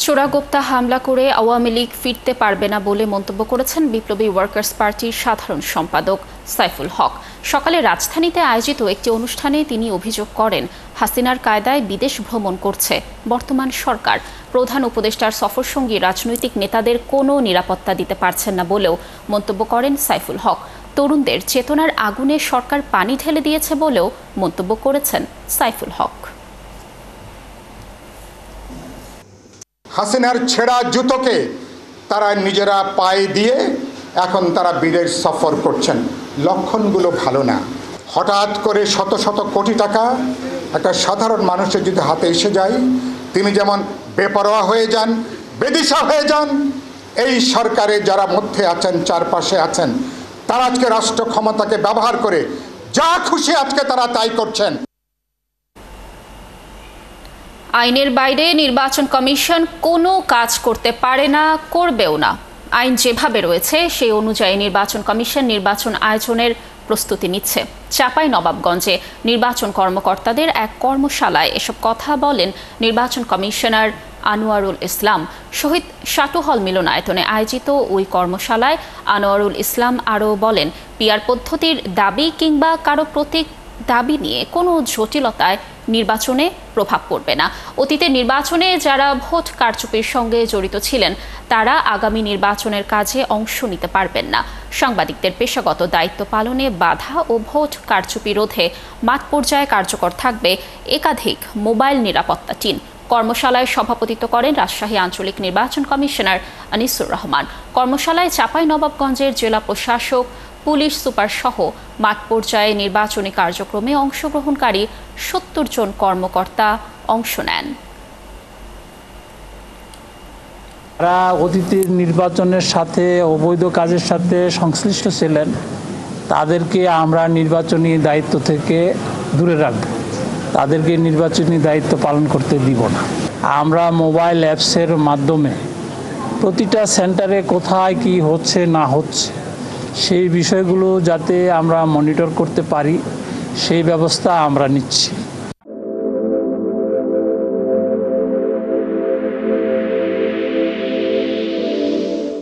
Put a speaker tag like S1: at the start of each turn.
S1: চোরাগোপ্তা হামলা করে আওয়ামী লীগ ফিরতে পারবে না বলে মন্তব্য করেছেন বিপ্লবী ওয়ার্কার্স পার্টির সাধারণ সম্পাদক সাইফুল হক। সকালে রাজধানীতে আয়োজিত একটি অনুষ্ঠানে তিনি অভিযোগ করেন, হাসিনার কায়দায় বিদেশ ভ্রমণ করছে বর্তমান সরকার। প্রধান উপদেষ্টার সফরসঙ্গী রাজনৈতিক নেতাদের কোনো নিরাপত্তা দিতে পারছেন না বলেও মন্তব্য করেন সাইফুল হক। তরুণদের চেতনার আগুনে সরকার পানি ঢেলে দিয়েছে বলেও মন্তব্য করেছেন সাইফুল হক।
S2: হাসিনার ছেঁড়া জুতোকে তারা নিজেরা পায়ে দিয়ে এখন তারা বিদেশ সফর করছেন। লক্ষণগুলো ভালো না। হঠাৎ করে শত শত কোটি টাকা একটা সাধারণ মানুষের যদি হাতে এসে যায়, তিনি যেমন বেপরোয়া হয়ে যান, বেদিশা হয়ে যান। এই সরকারে যারা মধ্যে আছেন, চারপাশে আছেন, তারা আজকে রাষ্ট্র ক্ষমতাকে ব্যবহার করে যা খুশি আজকে তারা তাই করছেন।
S1: আইনের বাইরে নির্বাচন কমিশন কোনো কাজ করতে পারে না, করবেও না। আইন যেভাবে রয়েছে সেই অনুযায়ী নির্বাচন কমিশন নির্বাচন আয়োজনের প্রস্তুতি নিচ্ছে। চাঁপাইনবাবগঞ্জে নির্বাচন কর্মকর্তাদের এক কর্মশালায় এসব কথা বলেন নির্বাচন কমিশনার আনোয়ারুল ইসলাম। শহীদ সাটু হল মিলনায়তনে আয়োজিত ওই কর্মশালায় আনোয়ারুল ইসলাম আরও বলেন, পিআর পদ্ধতির দাবি কিংবা কারো প্রতীক দাবি নিয়ে কোনো জটিলতায় নির্বাচনে প্রভাব পড়বে না। অতীতে নির্বাচনে যারা ভোট কারচুপির সঙ্গে জড়িত ছিলেন তারা আগামী নির্বাচনের কাজে অংশ নিতে পারবেন না। সাংবাদিকদের পেশাগত দায়িত্ব পালনে বাধা ও ভোট কারচুপি রোধে মাঠ পর্যায়ে কার্যকর থাকবে একাধিক মোবাইল নিরাপত্তা টিম। কর্মশালায় সভাপতিত্ব করেন রাজশাহী আঞ্চলিক নির্বাচন কমিশনার আনিসুর রহমান। কর্মশালায় চাঁপাইনবাবগঞ্জের জেলা প্রশাসক, পুলিশ সুপার সহ মাঠ পর্যায়ে নির্বাচনী কার্যক্রমে অংশগ্রহণকারী ৭০ জন কর্মকর্তা অংশ নেন।
S3: যারা অতীতের নির্বাচনের সাথে অবৈধ কাজের সাথে সংশ্লিষ্ট ছিলেন তাদেরকে আমরা নির্বাচনী দায়িত্ব থেকে দূরে রাখব, তাদেরকে নির্বাচনী দায়িত্ব পালন করতে দিব না। আমরা মোবাইল অ্যাপসের মাধ্যমে প্রতিটা সেন্টারে কোথায় কি হচ্ছে না হচ্ছে সেই বিষয়গুলো যাতে আমরা মনিটর করতে পারি সেই ব্যবস্থা আমরা নিচ্ছি।